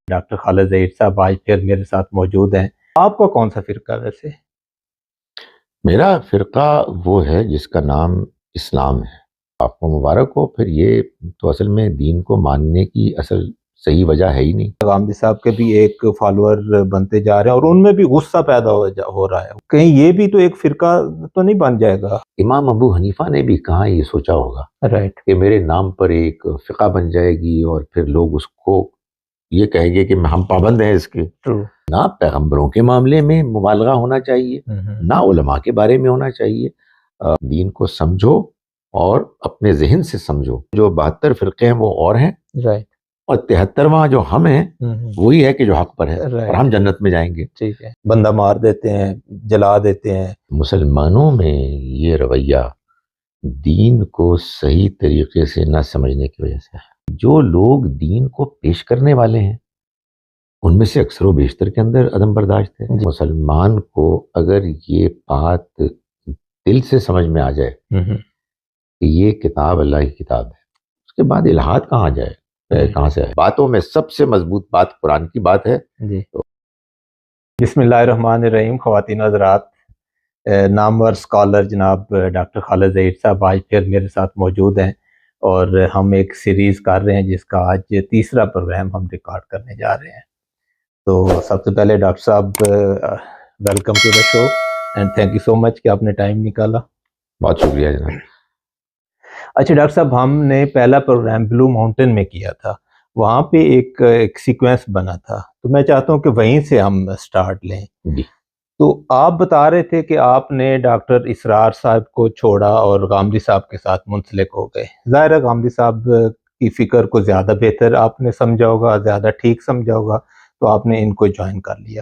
Doctor خالد ظہیر صاحب آج پھر میرے ساتھ موجود ہیں۔ آپ کا کون سا فرقہ ویسے؟ میرا فرقہ وہ ہے جس کا نام اسلام ہے۔ آپ کو مبارک ہو، پھر یہ تو اصل میں دین کو ماننے کی اصل صحیح وجہ ہے ہی نہیں۔ غامدی صاحب کے بھی ایک فالوور بنتے جا رہے ہیں اور ان میں بھی غصہ پیدا ہو رہا ہے، کہیں یہ بھی تو ایک فرقہ تو نہیں بن جائے گا؟ امام ابو حنیفہ نے بھی کہاں یہ سوچا ہوگا رائٹ کہ میرے نام پر ایک فقہ بن جائے گی اور پھر لوگ اس کو یہ کہیں گے کہ ہم پابند ہیں اس کے۔ ٹرو۔ نہ پیغمبروں کے معاملے میں مبالغہ ہونا چاہیے، نہ علماء کے بارے میں ہونا چاہیے۔ دین کو سمجھو اور اپنے ذہن سے سمجھو۔ جو 72 فرقے ہیں وہ اور ہیں، رائٹ، اور 73واں جو ہم ہیں وہی ہے کہ جو حق پر ہے، اور ہم جنت میں جائیں گے۔ ٹھیک ہے، بندہ مار دیتے ہیں، جلا دیتے ہیں۔ مسلمانوں میں یہ رویہ دین کو صحیح طریقے سے نہ سمجھنے کی وجہ سے ہے۔ جو لوگ دین کو پیش کرنے والے ہیں ان میں سے اکثر و بیشتر کے اندر عدم برداشت ہے۔ مسلمان کو اگر یہ بات دل سے سمجھ میں آ جائے کہ یہ کتاب اللہ کی کتاب ہے، اس کے بعد الہاد کہاں جائے، کہاں سے ہے؟ باتوں میں سب سے مضبوط بات قرآن کی بات ہے۔ جی، بسم اللہ الرحمن الرحیم۔ خواتین حضرات، نامور اسکالر جناب ڈاکٹر خالد ظہیر صاحب آج پھر میرے ساتھ موجود ہیں، اور ہم ایک سیریز کر رہے ہیں جس کا آج تیسرا پروگرام ہم ریکارڈ کرنے جا رہے ہیں۔ تو سب سے پہلے ڈاکٹر صاحب welcome to the show and thank you so much کہ آپ نے ٹائم نکالا۔ بہت شکریہ جناب۔ اچھا ڈاکٹر صاحب، ہم نے پہلا پروگرام بلو ماؤنٹین میں کیا تھا، وہاں پہ ایک سیکوینس بنا تھا، تو میں چاہتا ہوں کہ وہیں سے ہم سٹارٹ لیں۔ جی، تو آپ بتا رہے تھے کہ آپ نے ڈاکٹر اسرار صاحب کو چھوڑا اور غامدی صاحب کے ساتھ منسلک ہو گئے۔ ظاہر ہے غامدی صاحب کی فکر کو زیادہ بہتر آپ نے سمجھا ہوگا، زیادہ ٹھیک سمجھا ہوگا، تو آپ نے ان کو جوائن کر لیا۔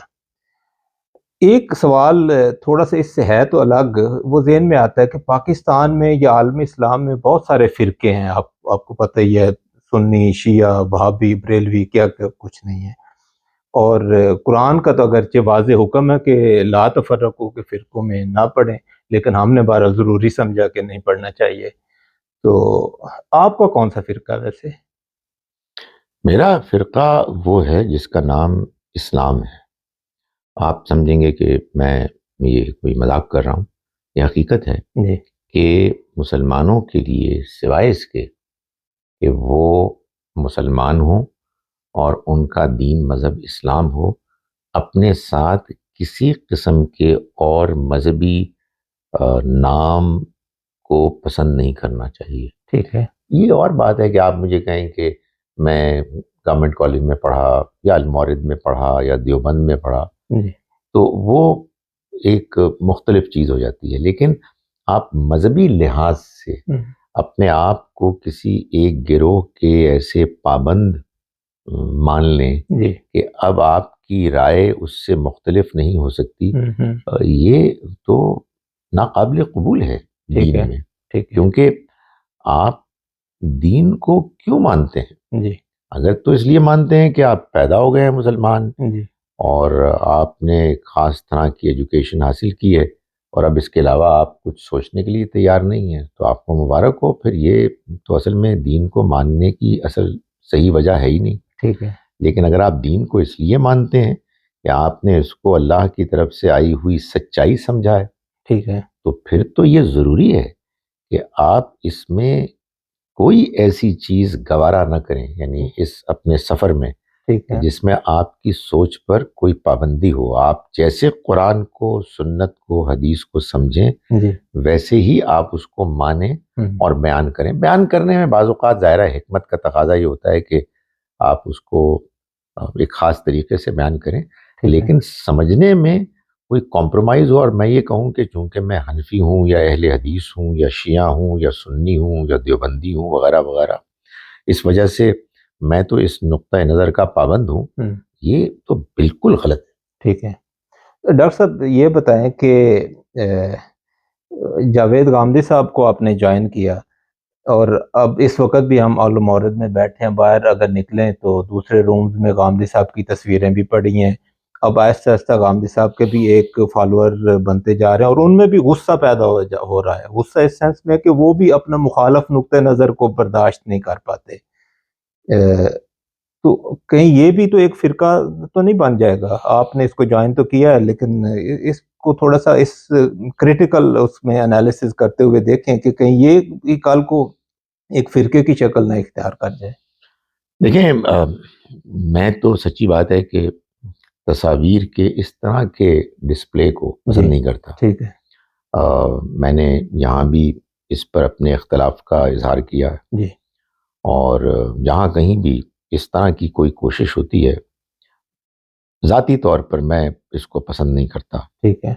ایک سوال تھوڑا سا اس سے ہے تو الگ، وہ ذہن میں آتا ہے کہ پاکستان میں یا عالم اسلام میں بہت سارے فرقے ہیں، آپ کو پتہ ہی ہے، سنی، شیعہ، وہابی، بریلوی، کیا کچھ نہیں ہے۔ اور قرآن کا تو اگرچہ واضح حکم ہے کہ لا تفرقوا کے فرقوں میں نہ پڑھیں، لیکن ہم نے بہرحال ضروری سمجھا کہ نہیں پڑھنا چاہیے۔ تو آپ کا کون سا فرقہ ویسے؟ میرا فرقہ وہ ہے جس کا نام اسلام ہے۔ آپ سمجھیں گے کہ میں یہ کوئی مذاق کر رہا ہوں، یہ حقیقت ہے جی، کہ مسلمانوں کے لیے سوائے اس کے کہ وہ مسلمان ہوں اور ان کا دین مذہب اسلام ہو، اپنے ساتھ کسی قسم کے اور مذہبی نام کو پسند نہیں کرنا چاہیے۔ ٹھیک ہے، یہ اور بات ہے کہ آپ مجھے کہیں کہ میں گورنمنٹ کالج میں پڑھا یا المورد میں پڑھا یا دیوبند میں پڑھا، جی، تو وہ ایک مختلف چیز ہو جاتی ہے، لیکن آپ مذہبی لحاظ سے اپنے آپ کو کسی ایک گروہ کے ایسے پابند مان لیں جی، کہ اب آپ کی رائے اس سے مختلف نہیں ہو سکتی، یہ تو ناقابل قبول ہے ٹھیک ہے، دین میں۔ ٹھیک ہے، کیونکہ آپ دین کو کیوں مانتے ہیں؟ جی، اگر تو اس لیے مانتے ہیں کہ آپ پیدا ہو گئے ہیں مسلمان جی، اور آپ نے ایک خاص طرح کی ایجوکیشن حاصل کی ہے اور اب اس کے علاوہ آپ کچھ سوچنے کے لیے تیار نہیں ہیں، تو آپ کو مبارک ہو، پھر یہ تو اصل میں دین کو ماننے کی اصل صحیح وجہ ہے ہی نہیں۔ ٹھیک ہے، لیکن اگر آپ دین کو اس لیے مانتے ہیں کہ آپ نے اس کو اللہ کی طرف سے آئی ہوئی سچائی سمجھا ہے، ٹھیک ہے، تو پھر تو یہ ضروری ہے کہ آپ اس میں کوئی ایسی چیز گوارا نہ کریں، یعنی اس اپنے سفر میں ٹھیک ہے، جس میں آپ کی سوچ پر کوئی پابندی ہو۔ آپ جیسے قرآن کو، سنت کو، حدیث کو سمجھیں، جی، ویسے ہی آپ اس کو مانیں اور بیان کریں۔ بیان کرنے میں بعض اوقات ظاہرہ حکمت کا تقاضا یہ ہوتا ہے کہ آپ اس کو ایک خاص طریقے سے بیان کریں، لیکن سمجھنے میں کوئی کمپرومائز ہو، اور میں یہ کہوں کہ چونکہ میں حنفی ہوں یا اہل حدیث ہوں یا شیعہ ہوں یا سنی ہوں یا دیوبندی ہوں وغیرہ وغیرہ، اس وجہ سے میں تو اس نقطۂ نظر کا پابند ہوں، یہ تو بالکل غلط ہے۔ ٹھیک ہے۔ ڈاکٹر صاحب یہ بتائیں کہ جاوید غامدی صاحب کو آپ نے جوائن کیا، اور اب اس وقت بھی ہم المورد میں بیٹھے ہیں، باہر اگر نکلیں تو دوسرے رومز میں غامدی صاحب کی تصویریں بھی پڑی ہیں، اب آہستہ آہستہ غامدی صاحب کے بھی ایک فالوور بنتے جا رہے ہیں، اور ان میں بھی غصہ پیدا ہو رہا ہے، غصہ اس سینس میں کہ وہ بھی اپنا مخالف نقطہ نظر کو برداشت نہیں کر پاتے۔ تو کہیں یہ بھی تو ایک فرقہ تو نہیں بن جائے گا؟ آپ نے اس کو جوائن تو کیا ہے، لیکن اس کو تھوڑا سا اس کریٹیکل اس میں انالیسز کرتے ہوئے دیکھیں کہ کہیں یہ کل کو ایک فرقے کی شکل نہ اختیار کر جائے۔ دیکھیں، میں تو سچی بات ہے کہ تصاویر کے اس طرح کے ڈسپلے کو پسند نہیں کرتا۔ ٹھیک ہے میں نے یہاں بھی اس پر اپنے اختلاف کا اظہار کیا، جی اور جہاں کہیں بھی اس طرح کی کوئی کوشش ہوتی ہے، ذاتی طور پر میں اس کو پسند نہیں کرتا۔ ٹھیک ہے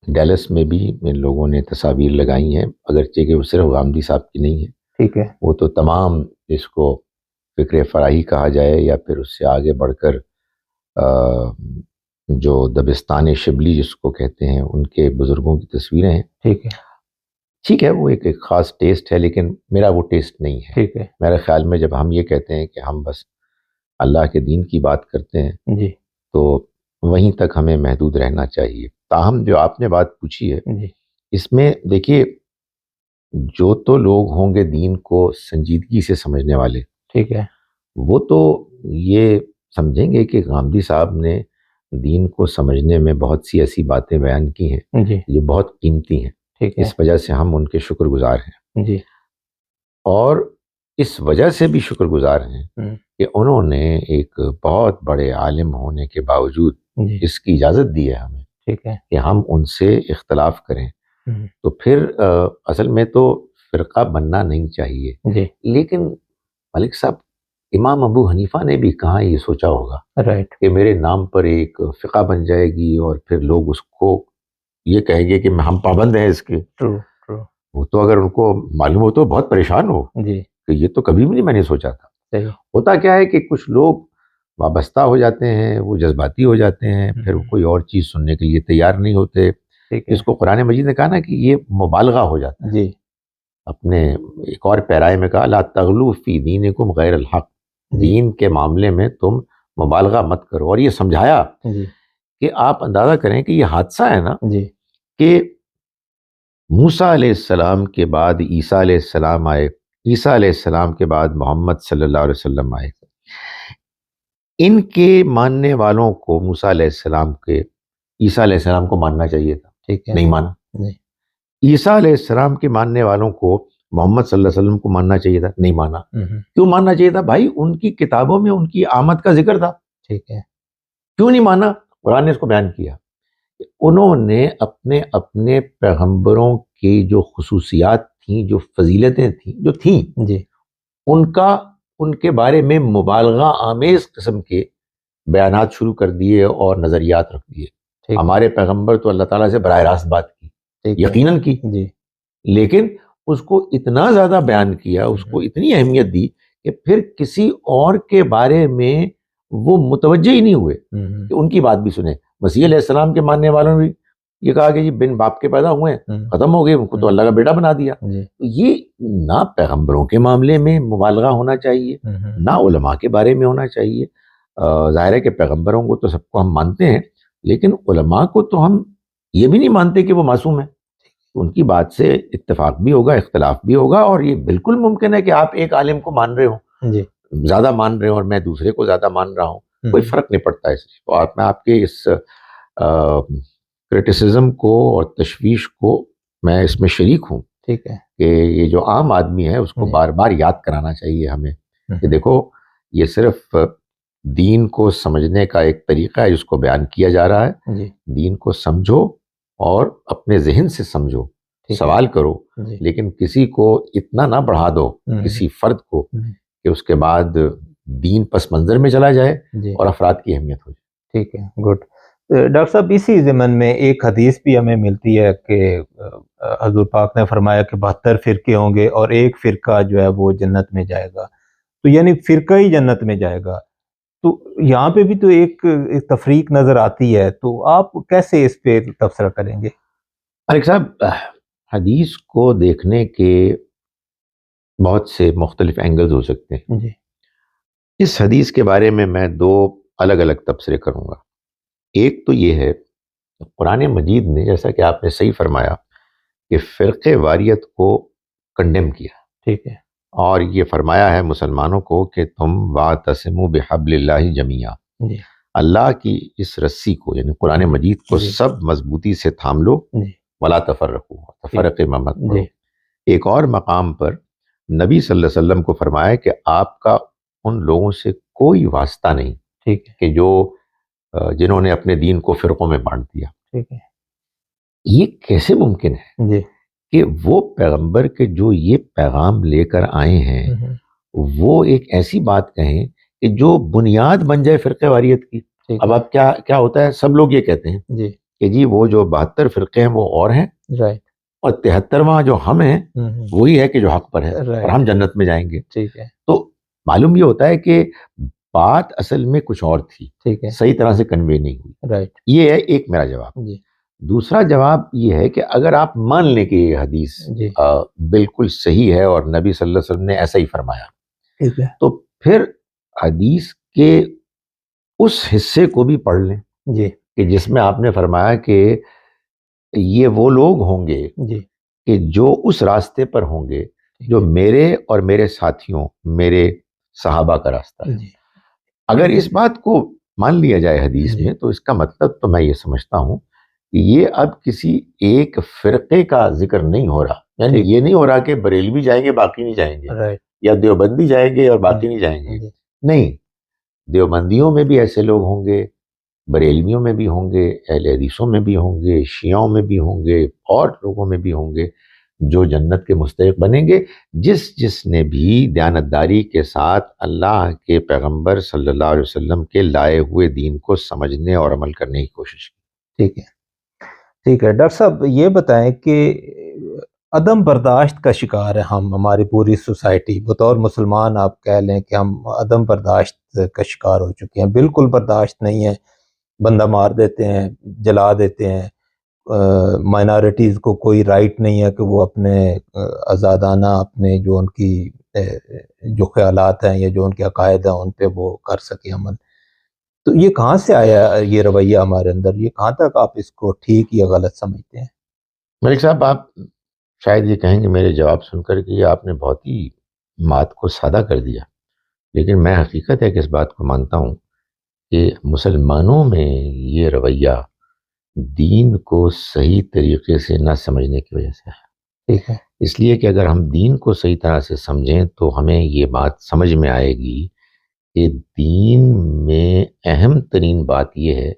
ڈیلس میں بھی ان لوگوں نے تصاویر لگائی ہیں، اگرچہ کہ وہ صرف غامدی صاحب کی نہیں ہے، ٹھیک ہے وہ تو تمام اس کو فکر فراہی کہا جائے یا پھر اس سے آگے بڑھ کر جو دبستان شبلی جس کو کہتے ہیں ان کے بزرگوں کی تصویریں ہیں۔ ٹھیک ہے وہ ایک خاص ٹیسٹ ہے، لیکن میرا وہ ٹیسٹ نہیں ہے۔ ٹھیک ہے میرے خیال میں جب ہم یہ کہتے ہیں کہ ہم بس اللہ کے دین کی بات کرتے ہیں جی تو وہیں تک ہمیں محدود رہنا چاہیے۔ تاہم جو آپ نے بات پوچھی ہے جی اس میں دیکھیے، جو تو لوگ ہوں گے دین کو سنجیدگی سے سمجھنے والے، ٹھیک ہے وہ تو یہ سمجھیں گے کہ غامدی صاحب نے دین کو سمجھنے میں بہت سی ایسی باتیں بیان کی ہیں جی جو بہت قیمتی ہیں۔ ٹھیک ہے اس وجہ سے ہم ان کے شکر گزار ہیں، جی اور اس وجہ سے بھی شکر گزار ہیں کہ انہوں نے ایک بہت بڑے عالم ہونے کے باوجود جی اس کی اجازت دی ہے ہمیں ٹھیک ہے کہ ہم ان سے اختلاف کریں۔ تو پھر اصل میں تو فرقہ بننا نہیں چاہیے، جی لیکن ملک صاحب امام ابو حنیفہ نے بھی کہاں یہ سوچا ہوگا رائٹ کہ میرے نام پر ایک فقہ بن جائے گی اور پھر لوگ اس کو یہ کہیں گے کہ ہم پابند ہیں اس کے۔ ٹرو ٹرو وہ تو اگر ان کو معلوم ہو تو بہت پریشان ہو جی کہ یہ تو کبھی بھی نہیں میں نے سوچا تھا۔ صحیح ہوتا کیا ہے کہ کچھ لوگ وابستہ ہو جاتے ہیں، وہ جذباتی ہو جاتے ہیں، پھر وہ کوئی اور چیز سننے کے لیے تیار نہیں ہوتے۔ ٹھیک ہے اس کو قرآن مجید نے کہا نا کہ یہ مبالغہ ہو جاتا ہے۔ جی اپنے ایک اور پیرائے میں کہا لا تغلو فی دینکم غیر الحق، دین کے معاملے میں تم مبالغہ مت کرو، اور یہ سمجھایا جی کہ آپ اندازہ کریں کہ یہ حادثہ ہے نا جی کہ موسیٰ علیہ السلام کے بعد عیسیٰ علیہ السلام آئے، عیسیٰ علیہ السلام کے بعد محمد صلی اللہ علیہ وسلم آئے۔ ان کے ماننے والوں کو موسیٰ علیہ السلام کے عیسیٰ علیہ السلام کو ماننا چاہیے تھا، ٹھیک ہے نہیں مانا۔ جی عیسیٰ علیہ السلام کے ماننے والوں کو محمد صلی اللہ علیہ وسلم کو ماننا چاہیے تھا، نہیں مانا۔ کیوں ماننا چاہیے تھا؟ بھائی ان کی کتابوں میں ان کی آمد کا ذکر تھا، ٹھیک ہے کیوں نہیں مانا؟ قرآن نے اس کو بیان کیا۔ انہوں نے اپنے اپنے پیغمبروں کی جو خصوصیات تھیں، جو فضیلتیں تھیں، جو تھیں، جی ان کے بارے میں مبالغہ آمیز قسم کے بیانات شروع کر دیے اور نظریات رکھ دیے۔ ٹھیک ہمارے پیغمبر تو اللہ تعالیٰ سے براہ راست بات کی، ٹھیک ہے یقیناً کی، جی لیکن اس کو اتنا زیادہ بیان کیا، اس کو اتنی اہمیت دی کہ پھر کسی اور کے بارے میں وہ متوجہ ہی نہیں ہوئے کہ ان کی بات بھی سنیں۔ مسیح علیہ السلام کے ماننے والوں نے بھی یہ کہا کہ جی بن باپ کے پیدا ہوئے ہیں، ختم ہو گئے، ان کو تو اللہ کا بیٹا بنا دیا۔ جی یہ نہ پیغمبروں کے معاملے میں مبالغہ ہونا چاہیے، نہ علماء کے بارے میں ہونا چاہیے۔ ظاہر ہے کہ پیغمبروں کو تو سب کو ہم مانتے ہیں، لیکن علماء کو تو ہم یہ بھی نہیں مانتے کہ وہ معصوم ہیں۔ ان کی بات سے اتفاق بھی ہوگا، اختلاف بھی ہوگا، اور یہ بالکل ممکن ہے کہ آپ ایک عالم کو مان رہے ہوں، جی زیادہ مان رہے ہوں، اور میں دوسرے کو زیادہ مان رہا ہوں، کوئی فرق نہیں پڑتا اس لیے۔ اور میں آپ کے اس کرٹیسزم کو اور تشویش کو میں اس میں شریک ہوں ٹھیک ہے کہ یہ جو عام آدمی ہے اس کو بار بار یاد کرانا چاہیے ہمیں کہ دیکھو یہ صرف دین کو سمجھنے کا ایک طریقہ ہے جس کو بیان کیا جا رہا ہے۔ جی دین کو سمجھو اور اپنے ذہن سے سمجھو، سوال کرو، جی لیکن کسی کو اتنا نہ بڑھا دو، کسی فرد کو، کہ اس کے بعد دین پس منظر میں چلا جائے جی اور افراد کی اہمیت ہو جائے۔ ٹھیک ہے گڈ۔ ڈاکٹر صاحب اسی ضمن میں ایک حدیث بھی ہمیں ملتی ہے کہ حضور پاک نے فرمایا کہ 72 فرقے ہوں گے اور ایک فرقہ جو ہے وہ جنت میں جائے گا، تو یعنی فرقہ ہی جنت میں جائے گا۔ تو یہاں پہ بھی تو ایک تفریق نظر آتی ہے، تو آپ کیسے اس پہ تبصرہ کریں گے؟ ملک صاحب، حدیث کو دیکھنے کے بہت سے مختلف اینگلز ہو سکتے ہیں۔ جی اس حدیث کے بارے میں دو الگ الگ تبصرے کروں گا. ایک تو یہ ہے قرآن مجید نے جیسا کہ آپ نے صحیح فرمایا کہ فرقے واریت کو کنڈیم کیا, ٹھیک ہے, اور یہ فرمایا ہے مسلمانوں کو کہ تم واعتصموا بحبل اللہ جمیعا, جی اللہ کی اس رسی کو یعنی قرآن مجید کو سب مضبوطی سے تھام لو, ولا تفرقوا, تفرقے میں مت پڑو. ایک اور مقام پر نبی صلی اللہ علیہ وسلم کو فرمایا کہ آپ کا ان لوگوں سے کوئی واسطہ نہیں, ٹھیک ہے, کہ جو جنہوں نے اپنے دین کو فرقوں میں بانٹ دیا. ٹھیک ہے, یہ کیسے ممکن ہے جی کہ وہ پیغمبر کے جو یہ پیغام لے کر آئے ہیں وہ ایک ایسی بات کہیں کہ جو بنیاد بن جائے فرقے واریت کی. اب آپ کیا ہوتا ہے, سب لوگ یہ کہتے ہیں جی کہ جی وہ جو 72 فرقے ہیں وہ اور ہیں, رائٹ, اور 73واں جو ہم ہیں وہی ہے کہ جو حق پر ہے اور ہم جنت میں جائیں گے. ٹھیک ہے, تو معلوم یہ ہوتا ہے کہ بات اصل میں کچھ اور تھی, ٹھیک ہے, صحیح طرح سے کنوے نہیں ہوئی. رائٹ, یہ ہے ایک میرا جواب. جی دوسرا جواب یہ ہے کہ اگر آپ مان لیں کہ یہ حدیث بالکل صحیح ہے اور نبی صلی اللہ علیہ وسلم نے ایسا ہی فرمایا, ٹھیک ہے, تو پھر حدیث کے اس حصے کو بھی پڑھ لیں جی کہ جس میں آپ نے فرمایا کہ یہ وہ لوگ ہوں گے جی کہ جو اس راستے پر ہوں گے جو میرے اور میرے ساتھیوں میرے صحابہ کا راستہ ہے. اگر اس بات کو مان لیا جائے حدیث میں تو اس کا مطلب تو میں یہ سمجھتا ہوں کہ یہ اب کسی ایک فرقے کا ذکر نہیں ہو رہا, یعنی یہ نہیں ہو رہا کہ بریلوی جائیں گے باقی نہیں جائیں گے, یا دیوبندی جائیں گے اور باقی نہیں جائیں گے. نہیں, دیوبندیوں میں بھی ایسے لوگ ہوں گے, بریلویوں میں بھی ہوں گے, اہل حدیثوں میں بھی ہوں گے, شیعوں میں بھی ہوں گے, اور لوگوں میں بھی ہوں گے جو جنت کے مستحق بنیں گے, جس نے بھی دیانتداری کے ساتھ اللہ کے پیغمبر صلی اللہ علیہ وسلم کے لائے ہوئے دین کو سمجھنے اور عمل کرنے کی کوشش کی. ٹھیک ہے, ٹھیک ہے. ڈاکٹر صاحب یہ بتائیں کہ عدم برداشت کا شکار ہے ہم, ہماری پوری سوسائٹی بطور مسلمان آپ کہہ لیں کہ ہم عدم برداشت کا شکار ہو چکے ہیں, بالکل برداشت نہیں ہے, بندہ مار دیتے ہیں, جلا دیتے ہیں, مائنارٹیز کو کوئی رائٹ نہیں ہے کہ وہ اپنے آزادانہ اپنے جو ان کی جو خیالات ہیں یا جو ان کے عقائد ہیں ان پہ وہ کر سکے عمل. تو یہ کہاں سے آیا یہ رویہ ہمارے اندر, یہ کہاں تک آپ اس کو ٹھیک یا غلط سمجھتے ہیں؟ ملک صاحب, آپ شاید یہ کہیں گے میرے جواب سن کر کہ آپ نے بہت ہی بات کو سادہ کر دیا, لیکن میں حقیقت ہے کہ اس بات کو مانتا ہوں کہ مسلمانوں میں یہ رویہ دین کو صحیح طریقے سے نہ سمجھنے کی وجہ سے ہے. ٹھیک ہے, اس لیے کہ اگر ہم دین کو صحیح طرح سے سمجھیں تو ہمیں یہ بات سمجھ میں آئے گی کہ دین میں اہم ترین بات یہ ہے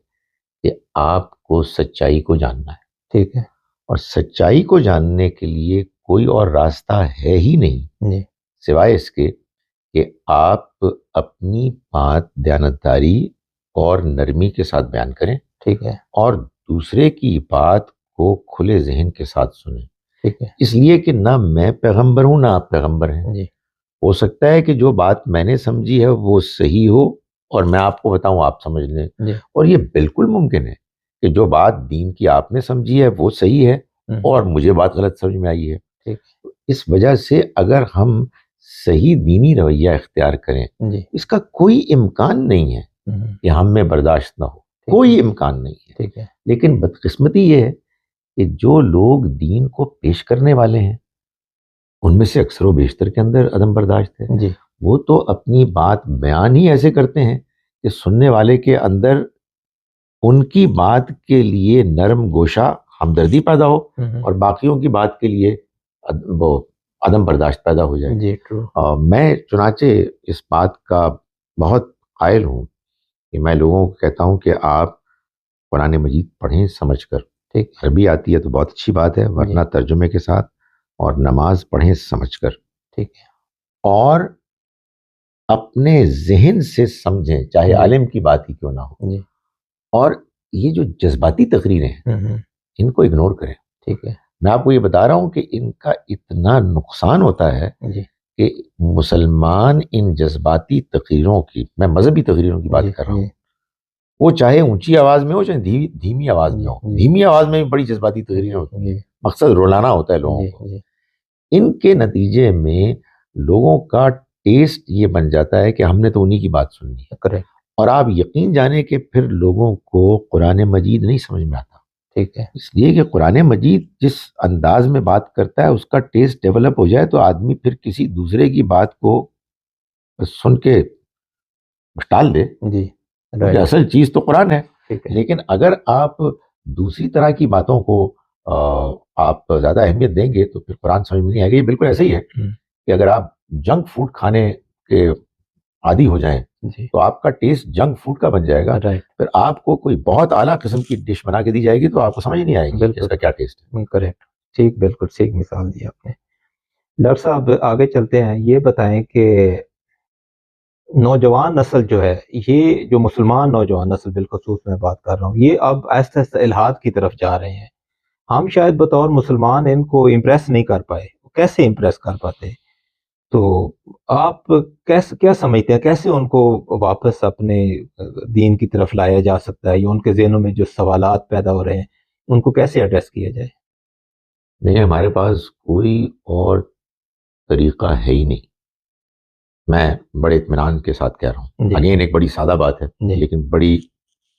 کہ آپ کو سچائی کو جاننا ہے. ٹھیک ہے, اور سچائی کو جاننے کے لیے کوئی اور راستہ ہے ہی نہیں سوائے اس کے کہ آپ اپنی بات دیانتداری اور نرمی کے ساتھ بیان کریں. ٹھیک ہے, اور دوسرے کی بات کو کھلے ذہن کے ساتھ سنیں. ٹھیک ہے, اس لیے کہ نہ میں پیغمبر ہوں نہ آپ پیغمبر ہیں. ہو سکتا ہے کہ جو بات میں نے سمجھی ہے وہ صحیح ہو اور میں آپ کو بتاؤں آپ سمجھ لیں, اور یہ بالکل ممکن ہے کہ جو بات دین کی آپ نے سمجھی ہے وہ صحیح ہے اور مجھے بات غلط سمجھ میں آئی ہے. اس وجہ سے اگر ہم صحیح دینی رویہ اختیار کریں اس کا کوئی امکان نہیں ہے کہ ہم میں برداشت نہ ہو, کوئی امکان نہیں ہے. لیکن بدقسمتی یہ ہے کہ جو لوگ دین کو پیش کرنے والے ہیں ان میں سے اکثر و بیشتر کے اندر عدم برداشت ہے. وہ تو اپنی بات بیان ہی ایسے کرتے ہیں کہ سننے والے کے اندر ان کی بات کے لیے نرم گوشہ ہمدردی پیدا ہو اور باقیوں کی بات کے لیے وہ عدم برداشت پیدا ہو جائے. میں چنانچہ اس بات کا بہت قائل ہوں کہ میں لوگوں کو کہتا ہوں کہ آپ قرآن مجید پڑھیں سمجھ کر. عربی آتی ہے تو بہت اچھی بات ہے, ورنہ ترجمے کے ساتھ, اور نماز پڑھیں سمجھ کر. اور اپنے ذہن سے سمجھیں چاہے عالم کی بات ہی کیوں نہ ہو. اور یہ جو جذباتی تقریریں ہیں ان کو اگنور کریں. میں آپ کو یہ بتا رہا ہوں کہ ان کا اتنا نقصان ہوتا ہے کہ مسلمان ان جذباتی تقریروں کی, میں مذہبی تقریروں کی بات کر رہا ہوں, وہ چاہے اونچی آواز میں ہو چاہے دھیمی آواز میں ہو, دھیمی آواز میں بھی بڑی جذباتی تقریریں ہوتی ہیں, مقصد رلانا ہوتا ہے لوگوں کو. ان کے نتیجے میں لوگوں کا ٹیسٹ یہ بن جاتا ہے کہ ہم نے تو انہی کی بات سننی ہے, اور آپ یقین جانیں کہ پھر لوگوں کو قرآن مجید نہیں سمجھ میں آتا. ٹھیک ہے. اس لیے کہ قرآن مجید جس انداز میں بات کرتا ہے اس کا ٹیسٹ ڈیولپ ہو جائے تو آدمی پھر کسی دوسرے کی بات کو سن کے ٹال دے. جی کیونکہ اصل چیز تو قرآن ہے. ٹھیک ہے. لیکن اگر آپ دوسری طرح کی باتوں کو آپ زیادہ اہمیت دیں گے تو پھر قرآن سمجھ میں نہیں آئے گا. یہ بالکل ایسے ہی ہے کہ اگر آپ جنک فوڈ کھانے کے عادی ہو جائیں تو آپ کا ٹیسٹ جنک فوڈ کا بن جائے گا. پھر آپ کو کوئی بہت اعلیٰ قسم کی ڈش بنا کے دی جائے گی تو آپ کو سمجھ نہیں آئے گی اس کا کیا ٹیسٹ ہے. کریکٹ. ٹھیک, بالکل ٹھیک مثال دی آپ نے. ڈاکٹر صاحب آگے چلتے ہیں, یہ بتائیں کہ نوجوان نسل جو ہے, یہ جو مسلمان نوجوان نسل بالخصوص میں بات کر رہا ہوں, یہ اب آہستہ آہستہ الحاد کی طرف جا رہے ہیں. ہم شاید بطور مسلمان ان کو امپریس نہیں کر پائے. کیسے امپریس کر پاتے؟ تو آپ کیا سمجھتے ہیں کیسے ان کو واپس اپنے دین کی طرف لایا جا سکتا ہے, یا ان کے ذہنوں میں جو سوالات پیدا ہو رہے ہیں ان کو کیسے ایڈریس کیا جائے؟ نہیں, ہمارے پاس کوئی اور طریقہ ہے ہی نہیں. میں بڑے اطمینان کے ساتھ کہہ رہا ہوں. اگین ایک بڑی سادہ بات ہے لیکن بڑی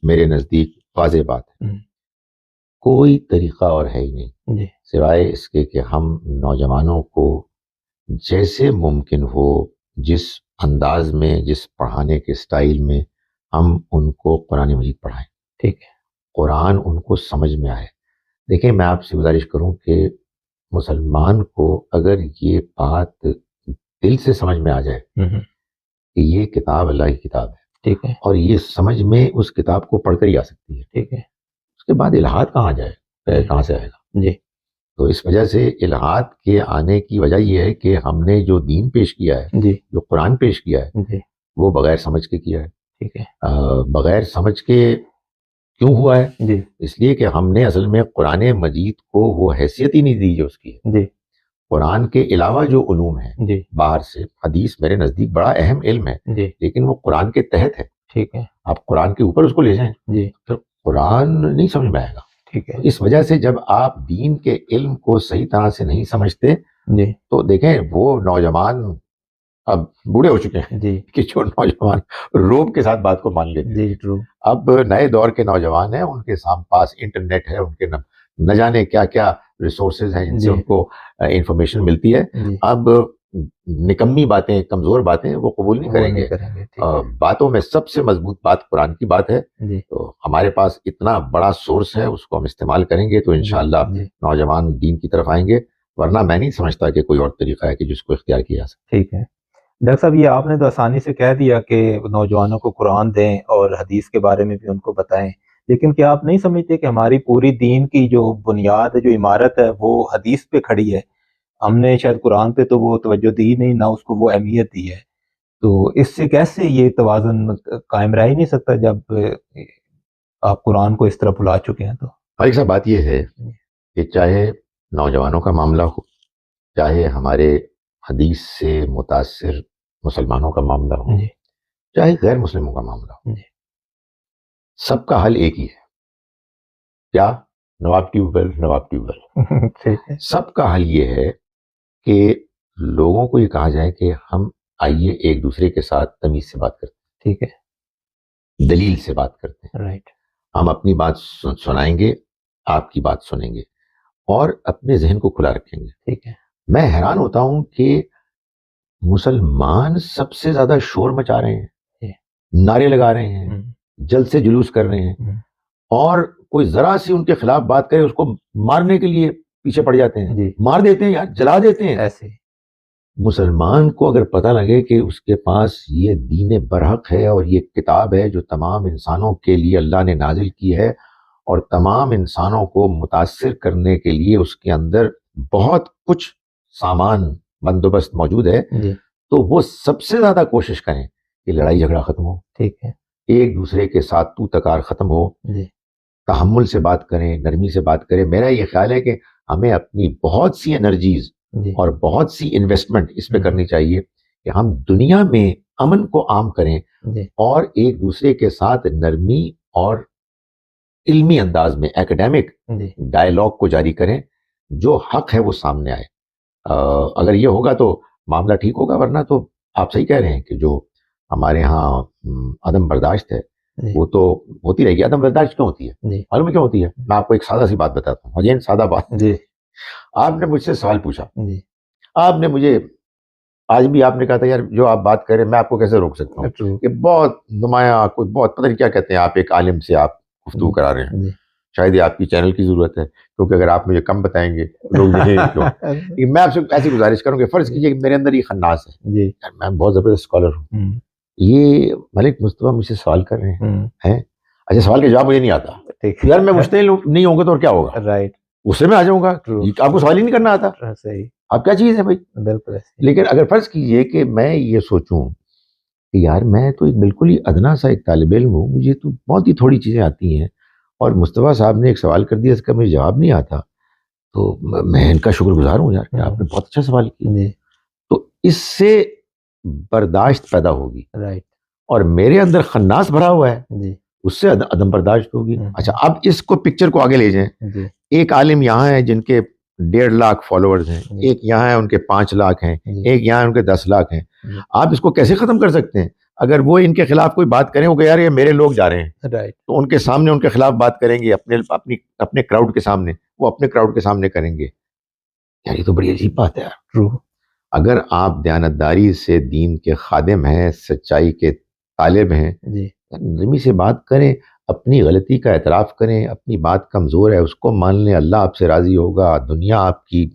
میرے نزدیک واضح بات ہے. کوئی طریقہ اور ہے ہی نہیں سوائے اس کے کہ ہم نوجوانوں کو جیسے ممکن ہو, جس انداز میں, جس پڑھانے کے سٹائل میں, ہم ان کو قرآن مجید پڑھائیں. ٹھیک ہے. قرآن ان کو سمجھ میں آئے. دیکھیں, میں آپ سے گزارش کروں کہ مسلمان کو اگر یہ بات دل سے سمجھ میں آ جائے کہ یہ کتاب اللہ کی کتاب ہے, ٹھیک ہے, اور یہ سمجھ میں اس کتاب کو پڑھ کر ہی آ سکتی ہے, ٹھیک ہے, اس کے بعد الحاد کہاں جائے, کہاں سے آئے گا؟ جی. تو اس وجہ سے الحاد کے آنے کی وجہ یہ ہے کہ ہم نے جو دین پیش کیا ہے, جی, جو قرآن پیش کیا ہے, جی, وہ بغیر سمجھ کے کیا ہے. ٹھیک ہے. بغیر سمجھ کے کیوں ہوا ہے؟ جی, اس لیے کہ ہم نے اصل میں قرآن مجید کو وہ حیثیت ہی نہیں دی جو اس کی ہے. جی. قرآن کے علاوہ جو علوم ہیں جی, باہر سے, حدیث میرے نزدیک بڑا اہم علم ہے, جی, لیکن وہ قرآن کے تحت ہے. ٹھیک ہے. آپ قرآن کے اوپر اس کو لے جائیں, جی, پھر قرآن نہیں سمجھ میں آئے گا. ٹھیک ہے. اس وجہ سے جب آپ دین کے علم کو صحیح طرح سے نہیں سمجھتے جی, تو دیکھیں وہ نوجوان اب بوڑھے ہو چکے ہیں جی, کہ جو نوجوان روب کے ساتھ بات کو مان لیتے ہیں. جی, ٹرو. اب نئے دور کے نوجوان ہیں, ان کے پاس انٹرنیٹ ہے, ان کے نہ جانے کیا کیا ریسورسز ہیں جن سے ان کو انفارمیشن ملتی ہے. اب نکمی باتیں, کمزور باتیں وہ قبول نہیں کریں گے. باتوں میں سب سے مضبوط بات قرآن کی بات ہے. تو ہمارے پاس اتنا بڑا سورس ہے, اس کو ہم استعمال کریں گے تو انشاءاللہ نوجوان دین کی طرف آئیں گے, ورنہ میں نہیں سمجھتا کہ کوئی اور طریقہ ہے کہ جس کو اختیار کیا جا سکے. ٹھیک ہے. ڈاکٹر صاحب, یہ آپ نے تو آسانی سے کہہ دیا کہ نوجوانوں کو قرآن دیں اور حدیث کے بارے میں بھی ان کو بتائیں, لیکن کیا آپ نہیں سمجھتے کہ ہماری پوری دین کی جو بنیاد ہے, جو عمارت ہے, وہ حدیث پہ کھڑی ہے؟ ہم نے شاید قرآن پہ تو وہ توجہ دی نہیں, نہ اس کو وہ اہمیت دی ہے. تو اس سے کیسے یہ توازن قائم رہ ہی نہیں سکتا جب آپ قرآن کو اس طرح بھلا چکے ہیں؟ تو ایک سا بات یہ ہے کہ چاہے نوجوانوں کا معاملہ ہو, چاہے ہمارے حدیث سے متاثر مسلمانوں کا معاملہ ہو, چاہے غیر مسلموں کا معاملہ ہو, سب کا حل ایک ہی ہے. کیا؟ نواب ٹیوب ویل. سب کا حل یہ ہے کہ لوگوں کو یہ کہا جائے کہ ہم آئیے ایک دوسرے کے ساتھ تمیز سے بات کرتے ہیں, ٹھیک ہے, دلیل سے بات کرتے ہیں. رائٹ. ہم اپنی بات سنائیں گے, آپ کی بات سنیں گے, اور اپنے ذہن کو کھلا رکھیں گے. ٹھیک ہے. میں حیران ہوتا ہوں کہ مسلمان سب سے زیادہ شور مچا رہے ہیں, نعرے لگا رہے ہیں, جلد سے جلوس کر رہے ہیں, اور کوئی ذرا سی ان کے خلاف بات کرے اس کو مارنے کے لیے پیچھے پڑ جاتے ہیں, مار دیتے ہیں یا جلا دیتے ہیں. ایسے مسلمان کو اگر پتہ لگے کہ اس کے پاس یہ دین برحق ہے اور یہ کتاب ہے جو تمام انسانوں کے لیے اللہ نے نازل کی ہے, اور تمام انسانوں کو متاثر کرنے کے لیے اس کے اندر بہت کچھ سامان بندوبست موجود ہے, تو وہ سب سے زیادہ کوشش کریں کہ لڑائی جھگڑا ختم ہو, ٹھیک ہے, ایک دوسرے کے ساتھ تو تکار ختم ہو, تحمل سے بات کریں, نرمی سے بات کریں. میرا یہ خیال ہے کہ ہمیں اپنی بہت سی انرجیز اور بہت سی انویسٹمنٹ اس پہ کرنی چاہیے کہ ہم دنیا میں امن کو عام کریں, اور ایک دوسرے کے ساتھ نرمی اور علمی انداز میں ایکیڈیمک ڈائیلاگ کو جاری کریں. جو حق ہے وہ سامنے آئے. اگر یہ ہوگا تو معاملہ ٹھیک ہوگا, ورنہ تو آپ صحیح کہہ رہے ہیں کہ جو ہمارے ہاں عدم برداشت ہے جی وہ تو ہوتی رہے گی. عدم برداشت کیوں ہوتی ہے؟ جی معلوم ہے کیوں ہوتی ہے؟ میں آپ کو ایک سادہ سی بات بتاتا ہوں. اگین سادہ بات. جی آپ نے مجھ سے سوال پوچھا, جی آپ نے مجھے آج بھی آپ نے کہا تھا یار جو آپ بات کریں میں آپ کو کیسے روک سکتا ہوں, ٹرو یہ بہت نمایاں کوئی بہت پتہ نہیں کیا کہتے ہیں, آپ ایک عالم سے آپ گفتگو کرا رہے ہیں. جی شاید یہ آپ کی چینل کی ضرورت ہے, کیونکہ اگر آپ مجھے کم بتائیں گے لوگ دیکھیں گے کیوں. لیکن میں آپ سے ایسی گزارش کروں کہ فرض کیجیے کہ میرے اندر یہ خناس ہے, جی یار میں بہت زبردست اسکالر ہوں, یہ ملک مصطفیٰ مجھ سے سوال کر رہے ہیں. اچھا سوال کا جواب مجھے نہیں آتا, ٹھیک یار میں مشتعل نہیں ہوں گا تو اور کیا ہوگا, رائٹ اس سے میں آ جاؤں گا. آپ کو سوال ہی نہیں کرنا آتا, صحیح آپ کیا چیز ہے بھائی. بالکل لیکن اگر فرض کیجئے کہ میں یہ سوچوں کہ یار میں تو ایک بالکل ہی ادنا سا ایک طالب علم ہوں, مجھے تو بہت ہی تھوڑی چیزیں آتی ہیں, اور مصطفیٰ صاحب نے ایک سوال کر دیا اس کا مجھے جواب نہیں آتا, تو میں ان کا شکر گزار ہوں یار کہ آپ نے بہت اچھا سوال کیا. جی تو اس سے برداشت پیدا ہوگی, رائٹ اور میرے اندر خناس بھرا ہوا ہے, جی اس سے عدم برداشت ہوگی. اچھا اب اس کو پکچر کو آگے لے جائیں. جی ایک عالم یہاں ہے جن کے 1.5 لاکھ فالوورز ہیں, ایک یہاں ہے ان کے 5 لاکھ ہیں, ایک یہاں ہے ان کے 10 لاکھ ہیں. آپ اس کو کیسے ختم کر سکتے ہیں؟ اگر وہ ان کے خلاف کوئی بات کریں, وہ کہ یار یہ میرے لوگ جا رہے ہیں, رائٹ تو ان کے سامنے ان کے خلاف بات کریں گے, اپنے کراؤڈ کے سامنے, وہ اپنے کراؤڈ کے سامنے کریں گے. یار یہ تو بڑی عجیب بات ہے یار. ٹرو اگر آپ دیانتداری سے دین کے خادم ہیں, سچائی کے طالب ہیں, جی نرمی سے بات کریں, اپنی غلطی کا اعتراف کریں, اپنی بات کمزور ہے اس کو مان لیں, اللہ آپ سے راضی ہوگا, دنیا آپ کی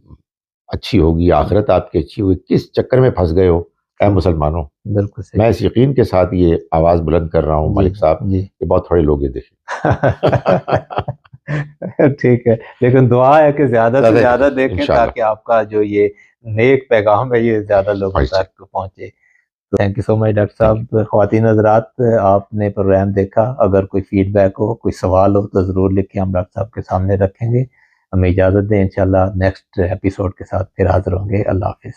اچھی ہوگی, آخرت آپ کی اچھی ہوگی. کس چکر میں پھنس گئے ہو اے مسلمانوں؟ بالکل صحیح میں اس یقین کے ساتھ یہ آواز بلند کر رہا ہوں ملک صاحب جی کہ بہت تھوڑے لوگ یہ دیکھیں. ٹھیک ہے, لیکن دعا ہے کہ زیادہ سے زیادہ دیکھیں انشاءاللہ. تاکہ آپ کا جو یہ نیک پیغام ہے یہ زیادہ لوگوں بھائی تک پہنچے. Thank you so much doctor صاحب. خواتین حضرات آپ نے پروگرام دیکھا, اگر کوئی فیڈ بیک ہو, کوئی سوال ہو تو ضرور لکھیں, ہم ڈاکٹر صاحب کے سامنے رکھیں گے. ہمیں اجازت دیں, انشاءاللہ نیکسٹ ایپیسوڈ کے ساتھ پھر حاضر ہوں گے. اللہ حافظ.